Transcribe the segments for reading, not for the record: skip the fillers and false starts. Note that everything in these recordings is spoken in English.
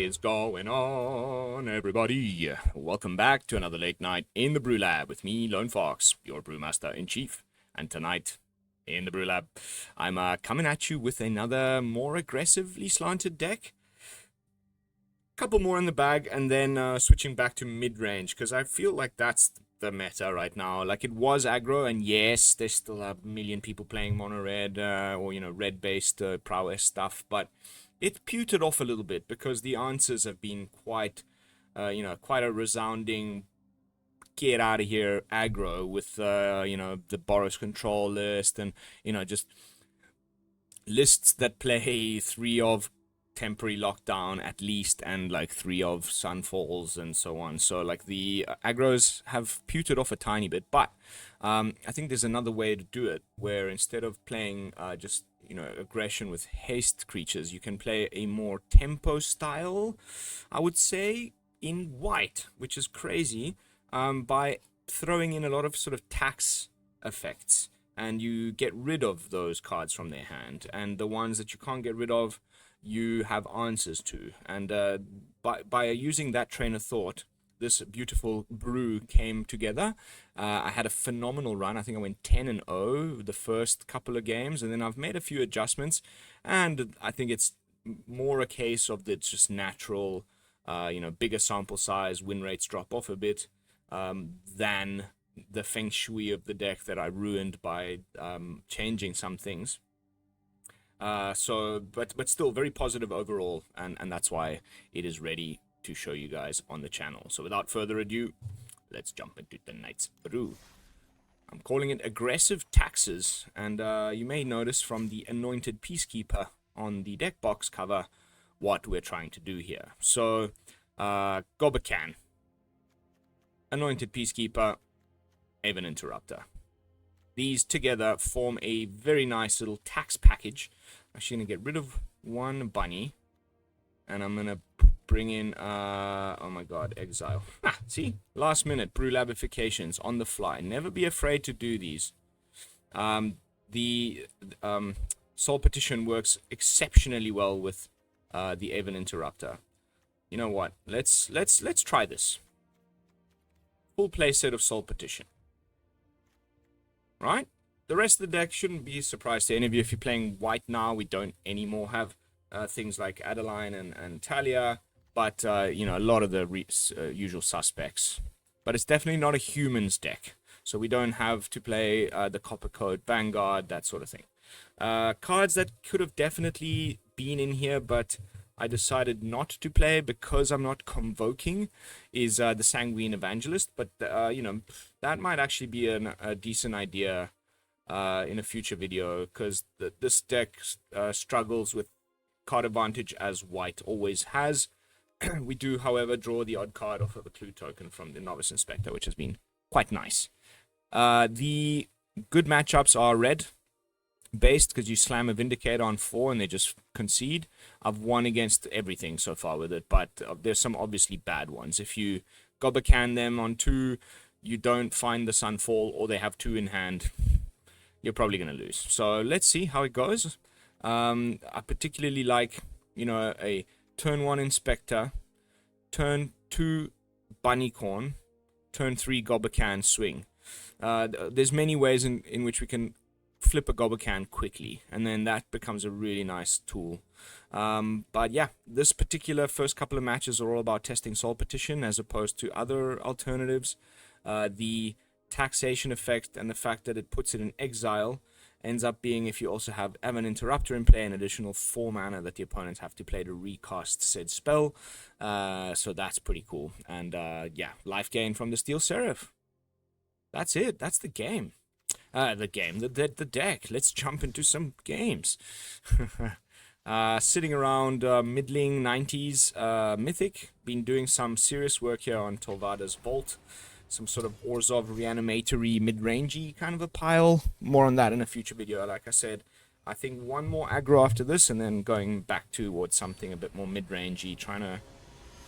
is going on, everybody? Welcome back to another late night in the BrewLab with me, Lone Fox, your Brewmaster-in-Chief. And tonight, in the BrewLab, I'm coming at you with another more aggressively slanted deck. Couple more in the bag, and then switching back to mid-range, because I feel like that's the meta right now. Like, it was aggro, and yes, there's still a million people playing mono red, or, you know, red-based Prowess stuff, but it pewtered off a little bit because the answers have been quite, you know, quite a resounding get out of here aggro with, you know, the Boros control list and, you know, just lists that play 3 of temporary lockdown at least and like 3 of sunfalls and so on. So like the aggros have pewtered off a tiny bit, but I think there's another way to do it where instead of playing just, you know, aggression with haste creatures, you can play a more tempo style, I would say, in white, which is crazy, by throwing in a lot of sort of tax effects, and you get rid of those cards from their hand, and the ones that you can't get rid of, you have answers to. And by using that train of thought, this beautiful brew came together. I had a phenomenal run. I think I went 10-0 the first couple of games, and then I've made a few adjustments, and I think it's more a case of it's just natural, you know, bigger sample size, win rates drop off a bit, than the feng shui of the deck that I ruined by changing some things. But still very positive overall, and that's why it is ready to show you guys on the channel. So without further ado, let's jump into tonight's brew. I'm calling it Aggressive Taxes, and you may notice from the Anointed Peacekeeper on the deck box cover what we're trying to do here. So, Gobakhan, Anointed Peacekeeper, Aven Interrupter. These together form a very nice little tax package. I'm actually going to get rid of one bunny, and I'm going to bring in, oh my god, exile. See? Last minute BrewLabifications on the fly. Never be afraid to do these. The Soul Partition works exceptionally well with the Aven Interrupter. You know what? Let's try this. Full playset of Soul Partition. Right? The rest of the deck shouldn't be a surprise to any of you. If you're playing white now, we don't anymore have things like Adeline and Talia, but, you know, a lot of the usual suspects. But it's definitely not a humans deck, so we don't have to play the Copper Code, Vanguard, that sort of thing. Cards that could have definitely been in here, but I decided not to play because I'm not convoking, is the Sanguine Evangelist, but, you know, that might actually be a decent idea in a future video, because this deck struggles with card advantage as white always has. We do, however, draw the odd card off of a clue token from the Novice Inspector, which has been quite nice. The good matchups are red based, because you slam a Vindicator on 4 and they just concede. I've won against everything so far with it, but there's some obviously bad ones. If you Gobakhan them on 2, you don't find the Sunfall, or they have 2 in hand, you're probably going to lose. So let's see how it goes. I particularly like, you know, a turn 1 Inspector, turn 2 Bunnicorn, turn 3 Gobakhan swing. There's many ways in which we can flip a Gobakhan quickly, and then that becomes a really nice tool. But yeah, this particular first couple of matches are all about testing Soul Partition as opposed to other alternatives. The taxation effect and the fact that it puts it in exile ends up being, if you also have Aven Interrupter in play, an additional 4 mana that the opponents have to play to recast said spell. So that's pretty cool. And yeah, life gain from the Steel Seraph. That's it. That's the game. The deck. Let's jump into some games. Sitting around middling 90s Mythic. Been doing some serious work here on Tolvada's Vault. Some sort of Orzhov reanimatory mid-rangey kind of a pile. More on that in a future video. Like I said, I think one more aggro after this, and then going back towards something a bit more mid-rangey, trying to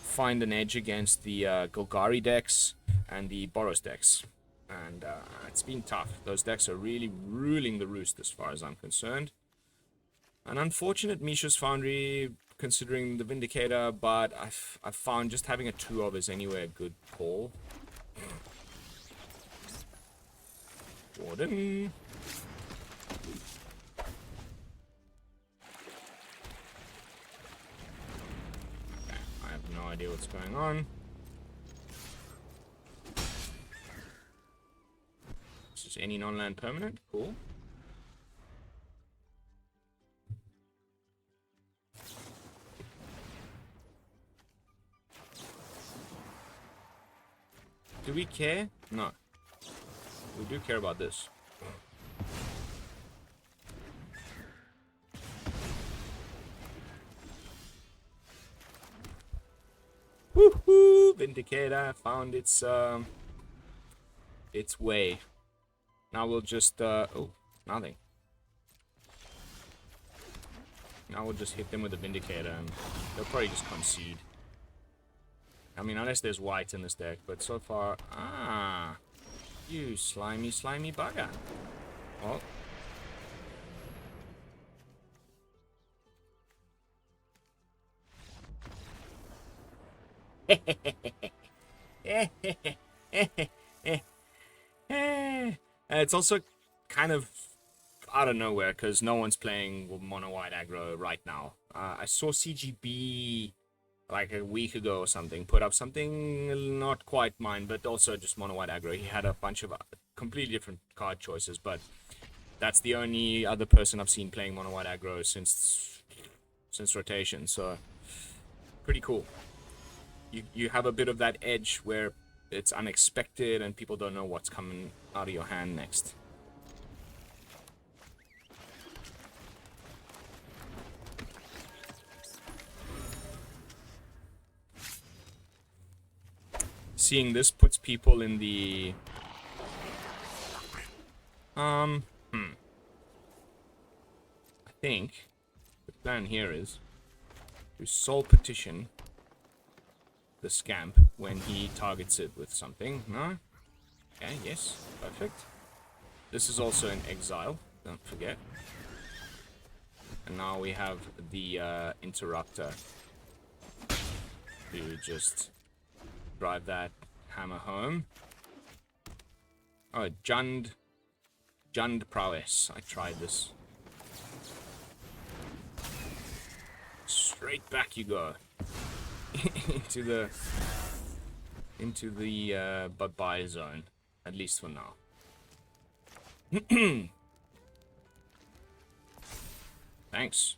find an edge against the Golgari decks and the Boros decks. And it's been tough. Those decks are really ruling the roost as far as I'm concerned. An unfortunate Mishra's Foundry considering the Vindicator, but I've found just having a 2 of is anyway a good call. Warden. Okay, I have no idea what's going on. This is any non-land permanent. Cool. Do we care? No. We do care about this. Woohoo! Vindicator found its way. Now we'll just oh, nothing. Now we'll just hit them with the Vindicator and they'll probably just concede. I mean, unless there's white in this deck, but so far... Ah! You slimy, slimy bugger. Oh. It's also kind of out of nowhere, because no one's playing Mono White Aggro right now. I saw CGB... like a week ago or something, put up something not quite mine, but also just Mono White Aggro. He had a bunch of completely different card choices, but that's the only other person I've seen playing Mono White Aggro since rotation, so pretty cool. You have a bit of that edge where it's unexpected and people don't know what's coming out of your hand next. Seeing this puts people in the I think the plan here is to Soul Partition the Scamp when he targets it with something. No? Okay, yes, perfect. This is also in exile, don't forget. And now we have the Interrupter to just drive that hammer home. Oh, Jund Prowess. I tried this. Straight back you go. into the bye-bye zone. At least for now. Thanks.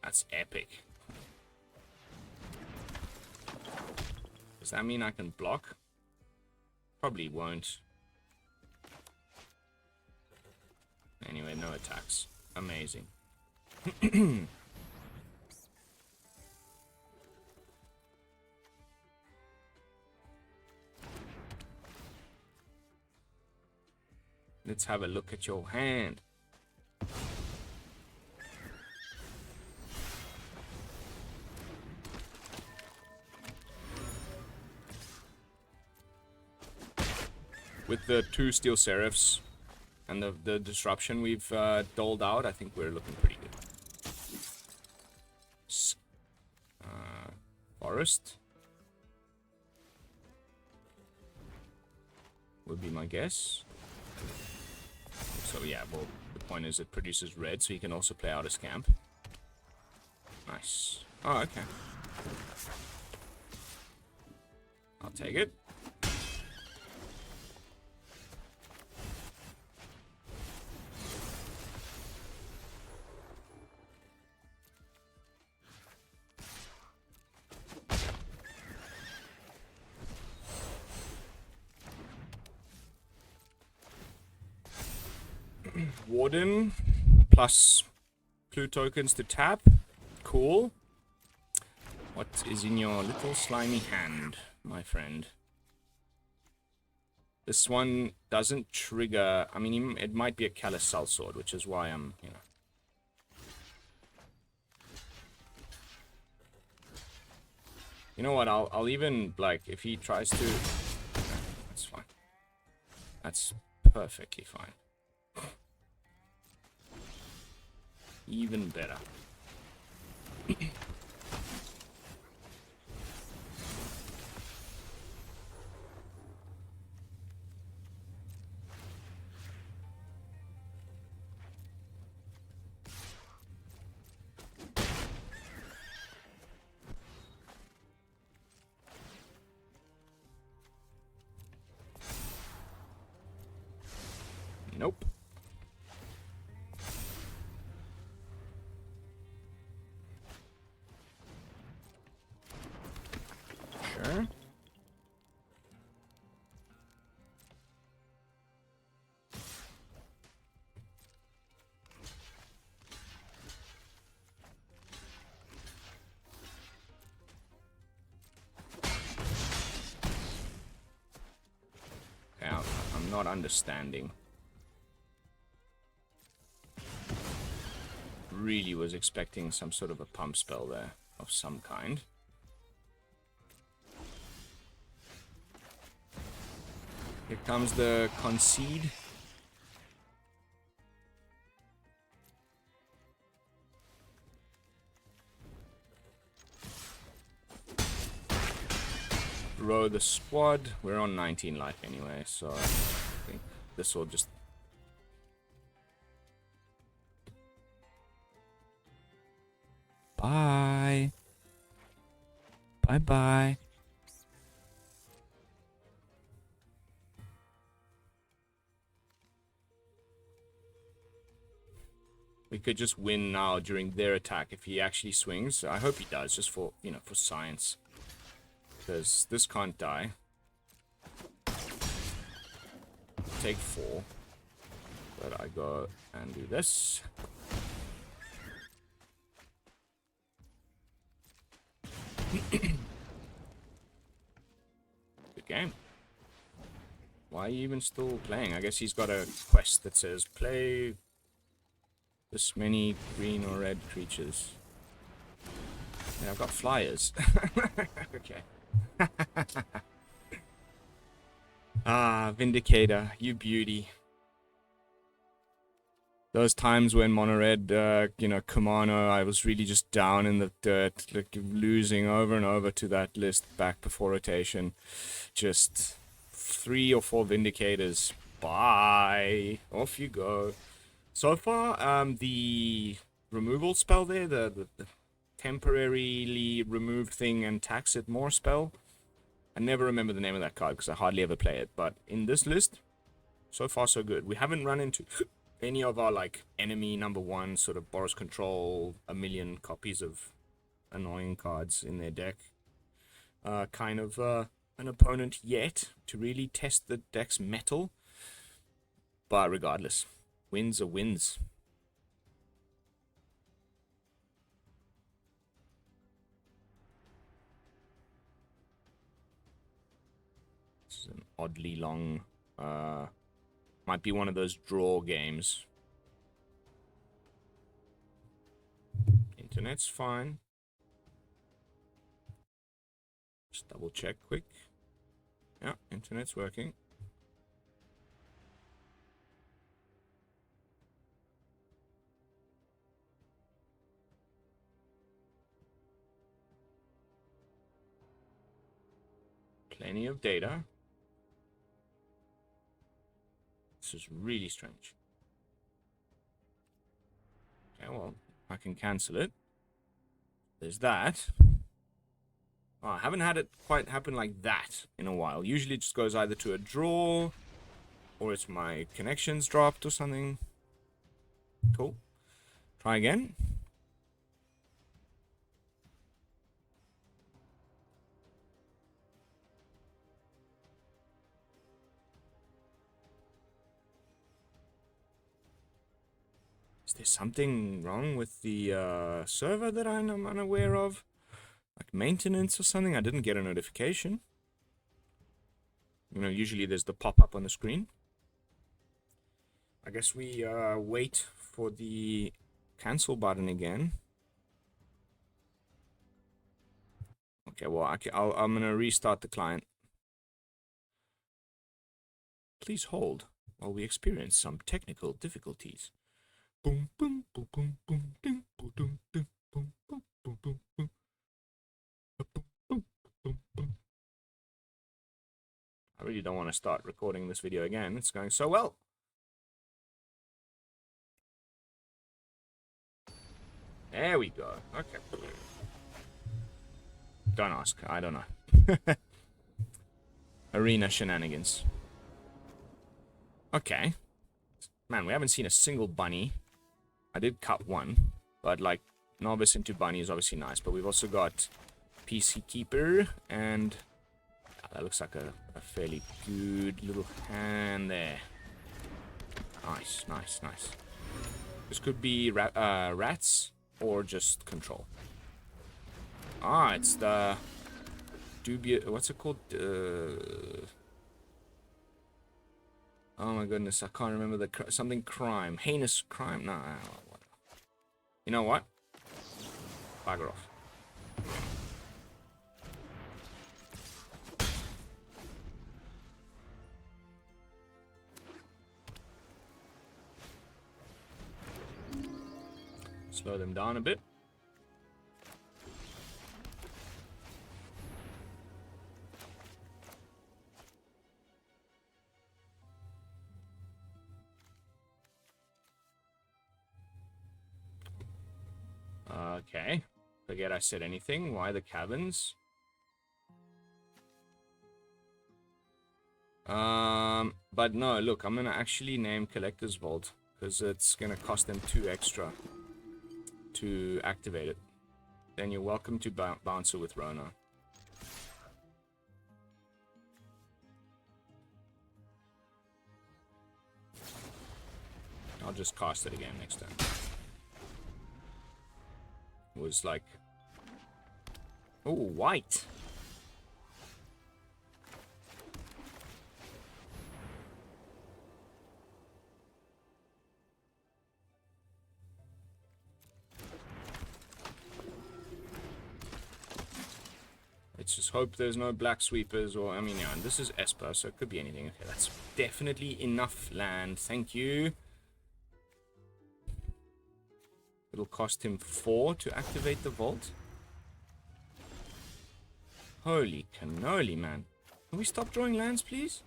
That's epic. Does that mean I can block? Probably won't. Anyway, no attacks. Amazing. Let's have a look at your hand. With the 2 Steel Seraphs and the disruption we've doled out, I think we're looking pretty good. Forest would be my guess. So yeah, well, the point is it produces red, so you can also play out a Scamp. Nice. Oh, okay. I'll take it. Warden plus clue tokens to tap. Cool. What is in your little slimy hand, my friend? This one doesn't trigger. I mean, it might be a Callous Sellsword, which is why I'm, you know. You know what? I'll even, like, if he tries to. That's fine. That's perfectly fine. Even better. not understanding. Really was expecting some sort of a pump spell there of some kind. Here comes the concede. Row the squad. We're on 19 life anyway, so I think this will just... Bye. Bye-bye. We could just win now during their attack if he actually swings. I hope he does, just for, you know, for science. Because this can't die. Take 4. But I go and do this. Good game. Why are you even still playing? I guess he's got a quest that says play this many green or red creatures. Yeah, I've got flyers. Okay. Ah, Vindicator, you beauty. Those times when Mono Red, you know, Kumano, I was really just down in the dirt, like losing over and over to that list back before rotation. Just 3 or 4 Vindicators. Bye. Off you go. So far, the removal spell there, the temporarily remove thing and tax it more spell. I never remember the name of that card because I hardly ever play it. But in this list, so far so good. We haven't run into any of our like enemy #1 sort of Boros control, a million copies of annoying cards in their deck. Kind of an opponent yet to really test the deck's mettle. But regardless, wins are wins. This is an oddly long, might be one of those draw games. Internet's fine. Just double check quick. Yeah, internet's working. Plenty of data. This is really strange. Okay, well, I can cancel it. There's that. Oh, I haven't had it quite happen like that in a while. Usually it just goes either to a draw, or it's my connections dropped or something. Cool. Try again. Is there something wrong with the server that I'm unaware of? Like maintenance or something? I didn't get a notification. You know, usually there's the pop-up on the screen. I guess we wait for the cancel button again. Okay, well, I'm going to restart the client. Please hold while we experience some technical difficulties. Boom, boom, boom, boom, boom, ding, boom, boom, ding, boom, boom, boom, boom, boom. I really don't want to start recording this video again. It's going so well. There we go. Okay. Don't ask. I don't know. Arena Shenanigans. Okay. Man, we haven't seen a single bunny. I did cut one, but like Novice into bunny is obviously nice. But we've also got Peacekeeper, and that looks like a fairly good little hand there. Nice, nice, nice. This could be rats or just control. Ah, it's the dubious. What's it called? Oh my goodness, I can't remember the something crime. Heinous crime. No, whatever. You know what? Bugger off. Slow them down a bit. Okay. Forget I said anything. Why the caverns? But no, look, I'm gonna actually name Collector's Vault because it's gonna cost them 2 extra to activate it. Then you're welcome to Bouncer with Rona. I'll just cast it again next time. It was like... Oh, white! Let's just hope there's no black sweepers or... I mean, yeah, and this is Esper, so it could be anything. Okay, that's definitely enough land. Thank you. It'll cost him 4 to activate the vault. Holy cannoli, man. Can we stop drawing lands, please?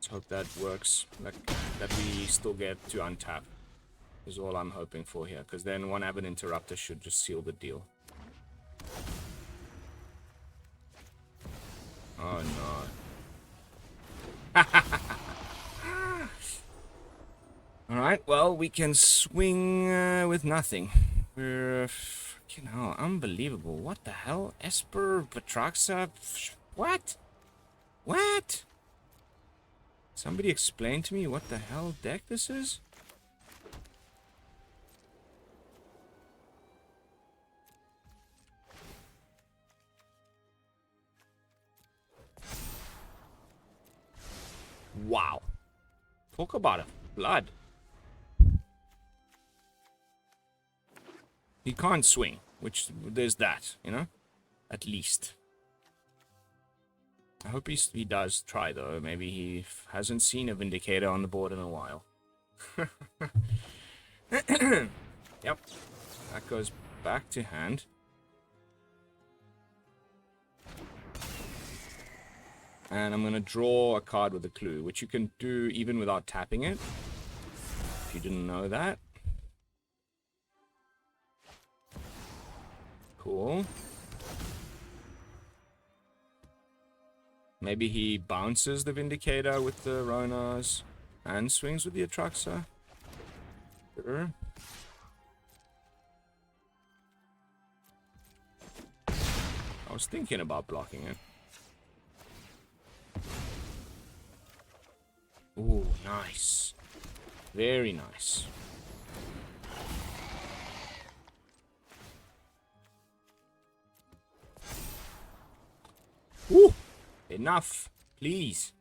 Hope that works, like that we still get to untap is all I'm hoping for here, because then one Aven Interrupter should just seal the deal. Oh no. Alright, well, we can swing with nothing. We're fucking hell, unbelievable. What the hell? Esper, Batraxa, what? What? Somebody explain to me what the hell deck this is? Wow. Talk about it. Blood. He can't swing, which there's that, you know? At least. I hope he does try, though. Maybe he hasn't seen a Vindicator on the board in a while. Yep. That goes back to hand. And I'm going to draw a card with a clue, which you can do even without tapping it. If you didn't know that. Cool. Maybe he bounces the Vindicator with the Ronas and swings with the Atraxa. Sure. I was thinking about blocking it. Ooh, nice. Very nice. Ooh! Enough, please.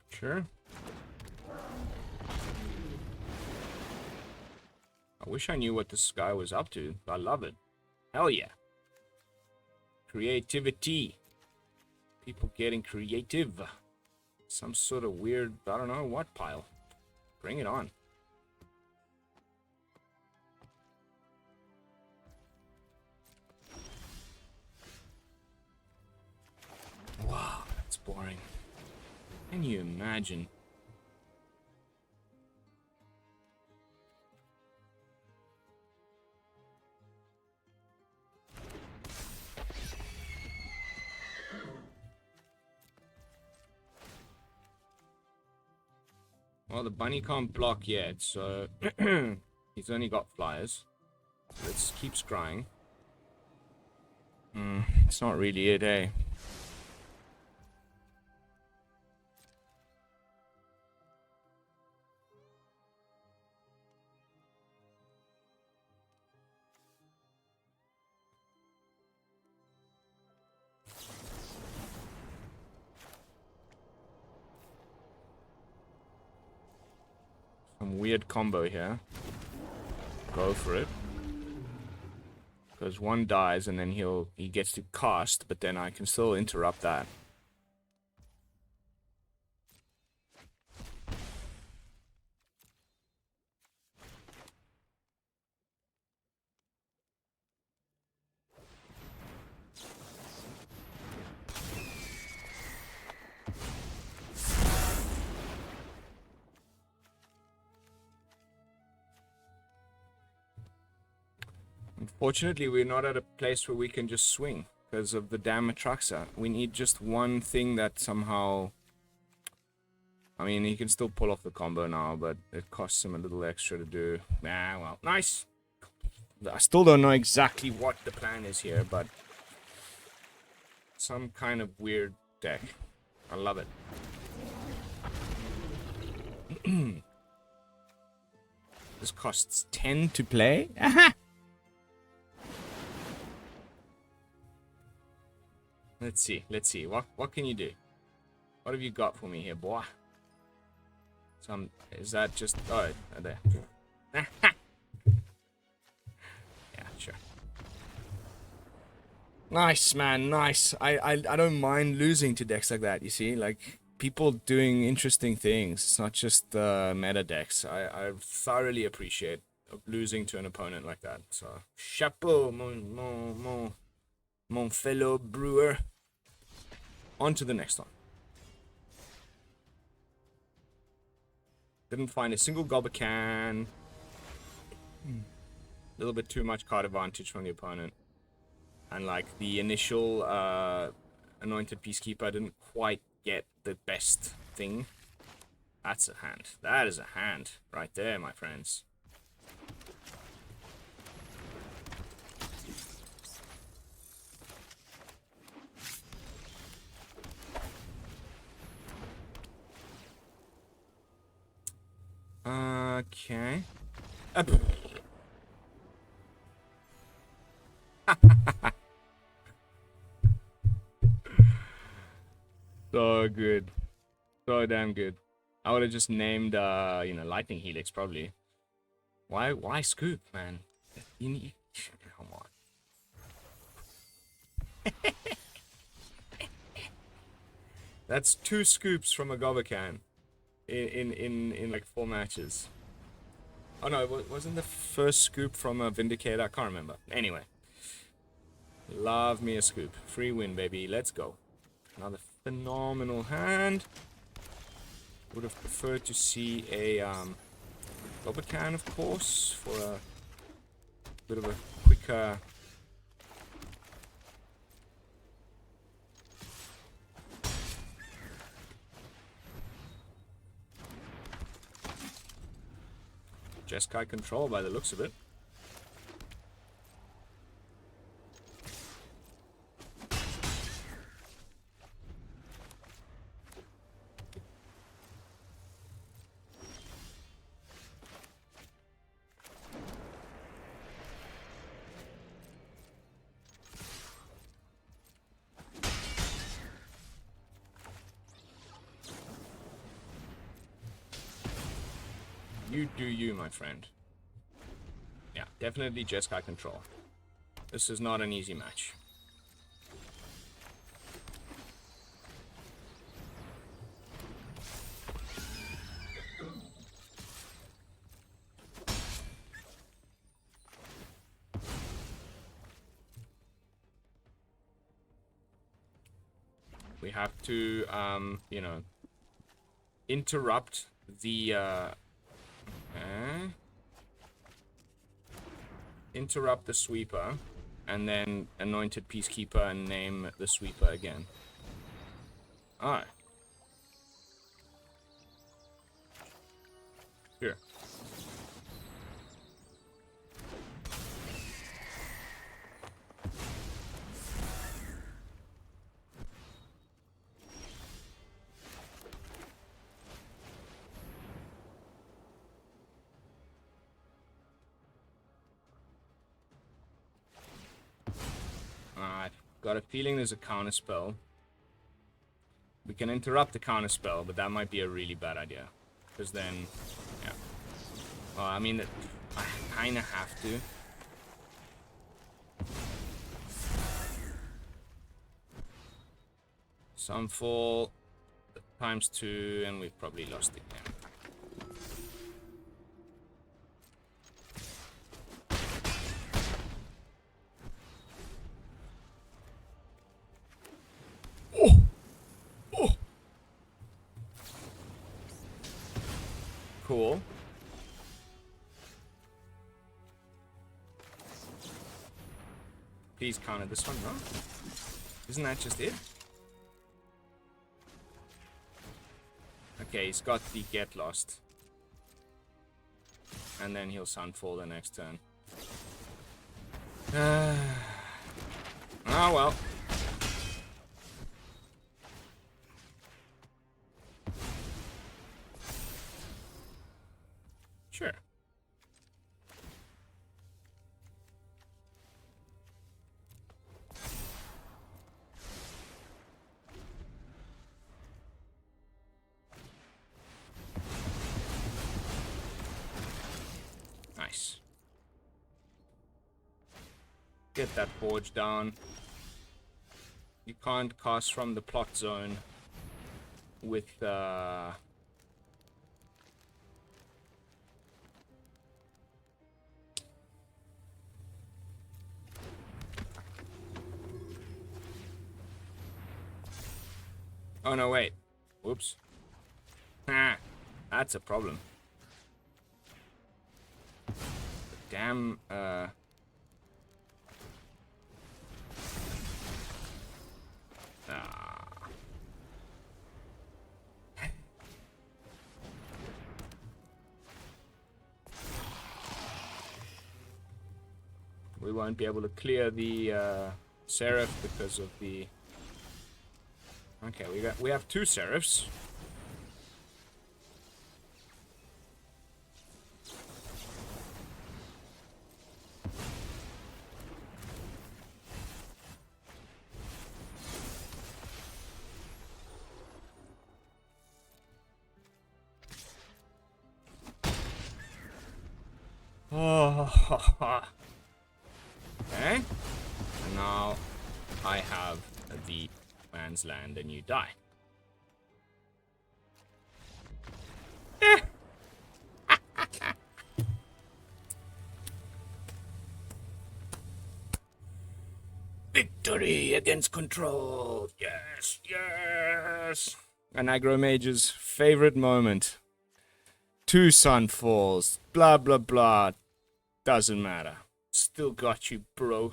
Sure. I wish I knew what this guy was up to. I love it. Hell yeah. Creativity. People getting creative. Some sort of weird, I don't know what pile. Bring it on. Wow, that's boring. Can you imagine? Well, the bunny can't block yet, so he's only got flyers. Let's keep scrying. It's not really it, eh? Some weird combo here. Go for it. Because one dies and then he gets to cast, but then I can still interrupt that. Unfortunately, we're not at a place where we can just swing because of the damn Atraxa. We need just one thing that somehow... I mean, he can still pull off the combo now, but it costs him a little extra to do. Ah, well, nice! I still don't know exactly what the plan is here, but... some kind of weird deck. I love it. This costs 10 to play? Aha! Let's see. What can you do? What have you got for me here, boy? Is that just... oh, there. Yeah, sure. Nice, man, nice. I don't mind losing to decks like that, you see? Like, people doing interesting things. It's not just meta decks. I thoroughly appreciate losing to an opponent like that. So, chapeau, mon fellow brewer. On to the next one. Didn't find a single Gobakhan. A little bit too much card advantage from the opponent. And like the initial Anointed Peacekeeper didn't quite get the best thing. That's a hand. That is a hand right there, my friends. Okay. So good. So damn good. I would have just named, Lightning Helix, probably. Why scoop, man? You need... come on. That's 2 scoops from a Gobakhan. In like 4 matches. Oh no, it wasn't the first scoop from a Vindicator. I can't remember. Anyway. Love me a scoop. Free win, baby. Let's go. Another phenomenal hand. Would have preferred to see a Gobakhan, of course, for a bit of a quicker... Jeskai control by the looks of it. You do you, my friend. Yeah, definitely Jeskai control. This is not an easy match. We have to, interrupt the, interrupt the sweeper, and then Anointed Peacekeeper and name the sweeper again. Alright. Sure. I've got a feeling there's a counter spell. We can interrupt the counter spell, but that might be a really bad idea. Because then, yeah. Well, I mean, I kind of have to. Sunfall ×2, and we've probably lost the game. Cool. Please counter this one, no? Isn't that just it? Okay, he's got the Get Lost. And then he'll Sunfall the next turn. Oh well. Sure. Nice. Get that forge down. You can't cast from the plot zone with Oh no, wait. Whoops. Ah, that's a problem. Damn, We won't be able to clear the Seraph because of the... Okay, we have 2 Seraphs. Oh, okay. And now I have the man's land and you die. Victory against control. Yes, yes. An aggro mage's favorite moment. 2 sunfalls. Blah, blah, blah. Doesn't matter. Still got you, bro.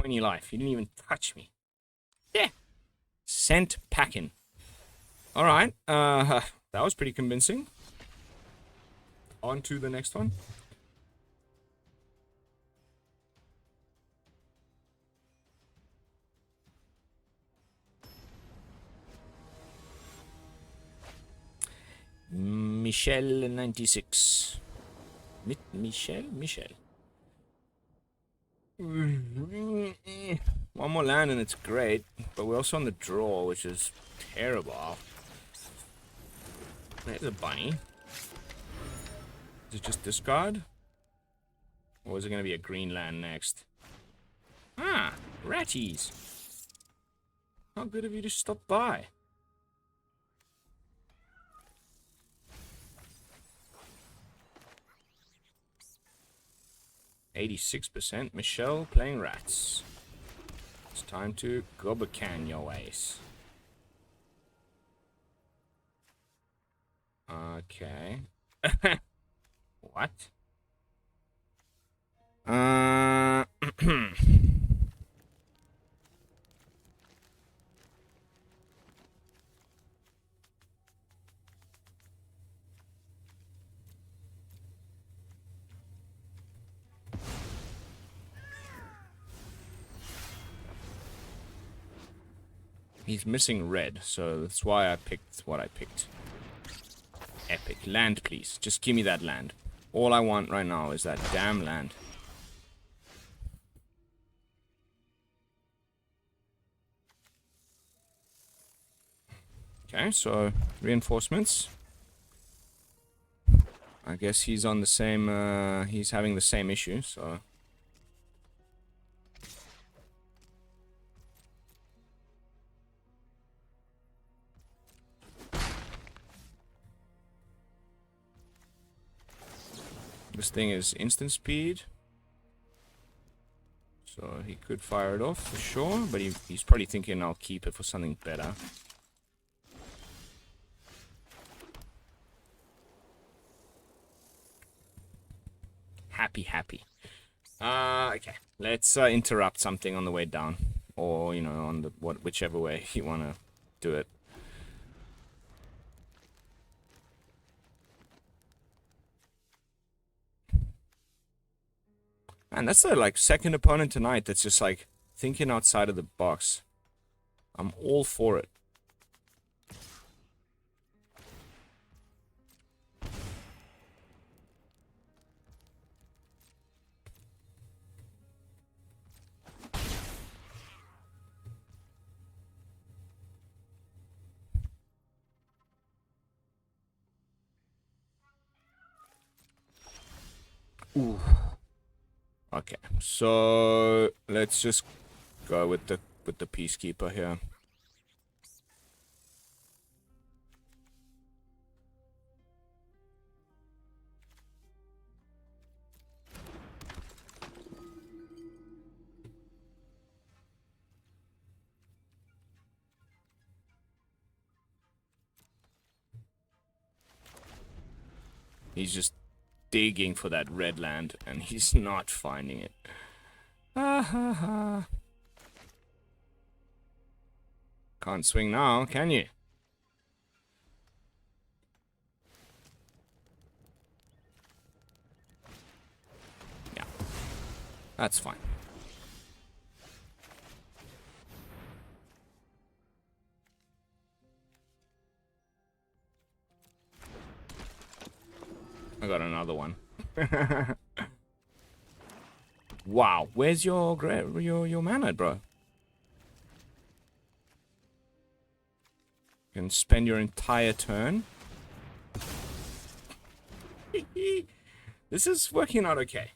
20 life. You didn't even touch me. Yeah. Sent packing. Alright. That was pretty convincing. On to the next one. Michelle 96. Michelle. One more land and it's great, but we're also on the draw, which is terrible. There's a bunny. Is it just discard? Or is it going to be a green land next? Ah, ratties. How good of you to stop by. %. Michelle playing rats. It's time to Gobakhan your ways. Okay. What? He's missing red, so that's why I picked what I picked. Epic. Land, please. Just give me that land. All I want right now is that damn land. Okay, so reinforcements. I guess he's on the same, he's having the same issue, so... This thing is instant speed. So he could fire it off for sure, but he's probably thinking I'll keep it for something better. Happy. Okay. Let's interrupt something on the way down. Or, you know, on the whichever way you want to do it. And that's the like second opponent tonight that's just like thinking outside of the box. I'm all for it. Ooh. Okay, so let's just go with the Peacekeeper here. He's just digging for that red land, and he's not finding it. Can't swing now, can you? Yeah, that's fine. I got another one. Wow, where's your mana, bro? You can spend your entire turn. This is working out okay.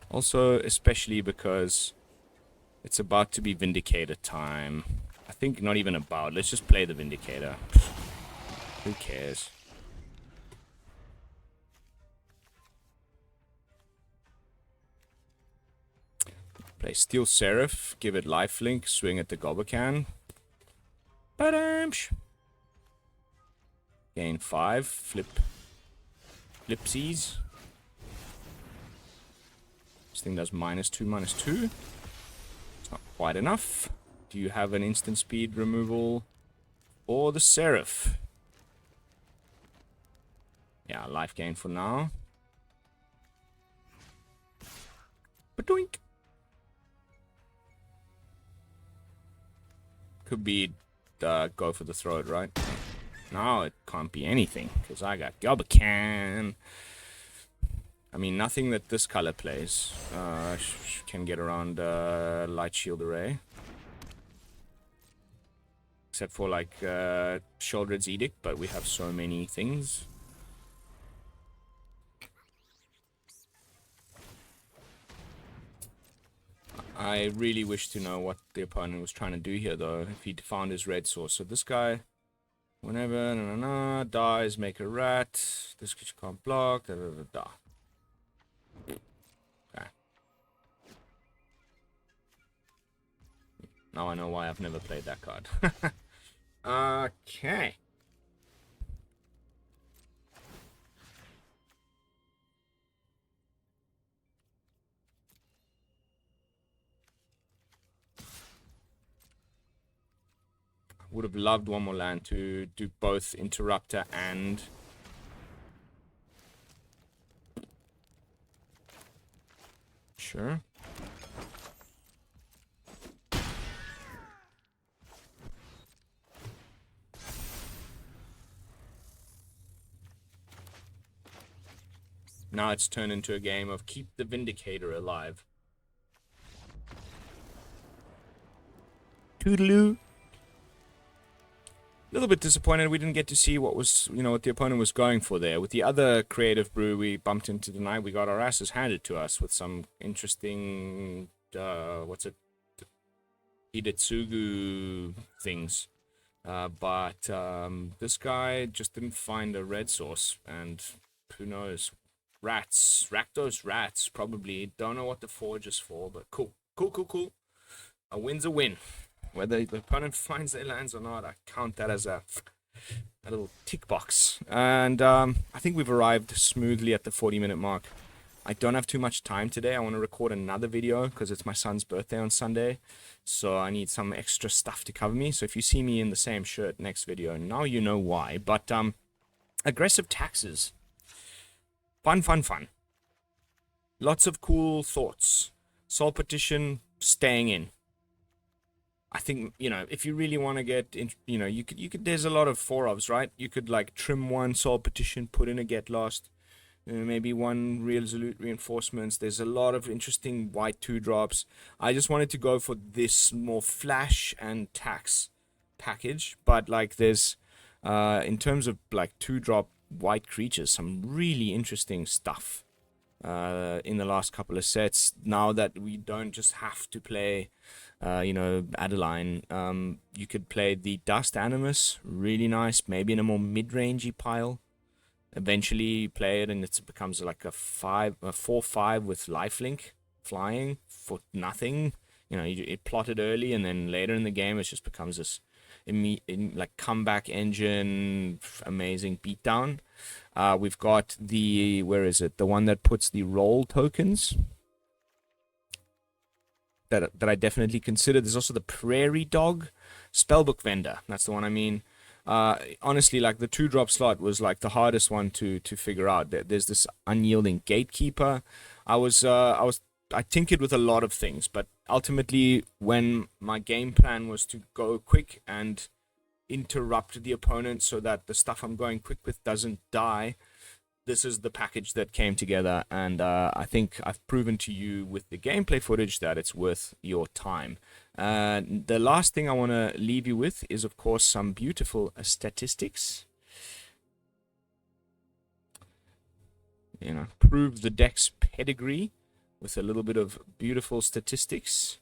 Also, especially because it's about to be Vindicator time. I think not even about. Let's just play the Vindicator. Who cares? Play Steel Seraph, give it lifelink, swing at the Gobakhan. Badamsh! Gain 5, flipsies. This thing does -2/-2. It's not quite enough. Do you have an instant speed removal or the Seraph? Yeah, life gain for now. Badoink! Could be go for the throat, right? No, it can't be anything, because I got Gobakhan. I mean, nothing that this color plays can get around Light Shield Array. Except for, like, Sheoldred's Edict, but we have so many things. I really wish to know what the opponent was trying to do here, though, if he found his red source. So this guy, whenever, dies, make a rat. This guy can't block, da. Okay. Now I know why I've never played that card. Okay. Would have loved one more land to do both Interrupter and... Sure. Now it's turned into a game of keep the Vindicator alive. Toodaloo. A little bit disappointed we didn't get to see what was, what the opponent was going for there. With the other creative brew we bumped into tonight, we got our asses handed to us with some interesting, Hidetsugu things. But this guy just didn't find a red source, and who knows? Rakdos rats, probably. Don't know what the forge is for, but cool. Cool. A win's a win. Whether the opponent finds their lands or not, I count that as a little tick box. And I think we've arrived smoothly at the 40-minute mark. I don't have too much time today. I want to record another video because it's my son's birthday on Sunday. So I need some extra stuff to cover me. So if you see me in the same shirt next video, now you know why. But aggressive taxes. Fun. Lots of cool thoughts. Soul Partition staying in. I think, if you really want to get in, you could, there's a lot of 4-ofs, right? You could like trim one Soul Partition, put in a Get Lost, maybe one Resolute Reinforcements. There's a lot of interesting white 2-drops. I just wanted to go for this more flash and tax package, but like there's, in terms of like 2-drop white creatures, some really interesting stuff in the last couple of sets. Now that we don't just have to play Adeline, you could play the Dust Animus, really nice, maybe in a more mid-rangey pile. Eventually play it and it becomes like a 4/5 with lifelink, flying for nothing. It plotted early, and then later in the game it just becomes this like comeback engine, amazing beatdown. We've got the, where is it? The one that puts the roll tokens. That I definitely consider. There's also the Prairie Dog Spellbook Vendor. That's the one I mean. Honestly, like the 2-drop slot was like the hardest one to figure out. There's this Unyielding Gatekeeper. I tinkered with a lot of things, but ultimately when my game plan was to go quick and interrupt the opponent so that the stuff I'm going quick with doesn't die, this is the package that came together, and I think I've proven to you with the gameplay footage that it's worth your time. The last thing I want to leave you with is, of course, some beautiful statistics. Prove the deck's pedigree with a little bit of beautiful statistics.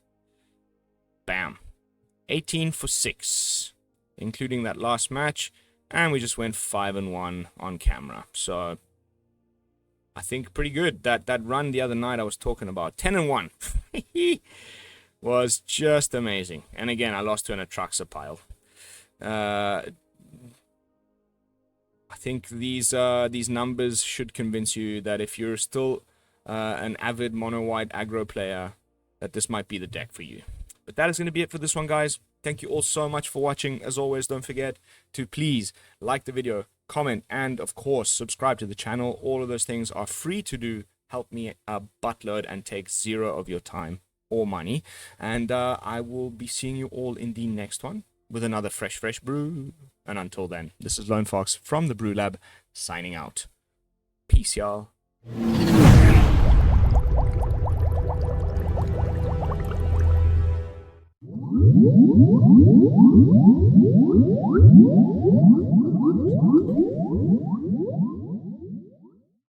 Bam. 18 for 6, including that last match, and we just went 5-1 on camera. So I think pretty good. That run the other night I was talking about, 10-1, was just amazing. And again, I lost to an Atraxa pile. I think these numbers should convince you that if you're still an avid Mono White Aggro player, that this might be the deck for you. But that is going to be it for this one, guys. Thank you all so much for watching. As always, don't forget to please like the video, comment, and of course subscribe to the channel. All of those things are free to do, help me a buttload, and take 0 of your time or money. And I will be seeing you all in the next one with another fresh brew. And until then, this is Lone Fox from the BrewLab signing out. Peace, y'all.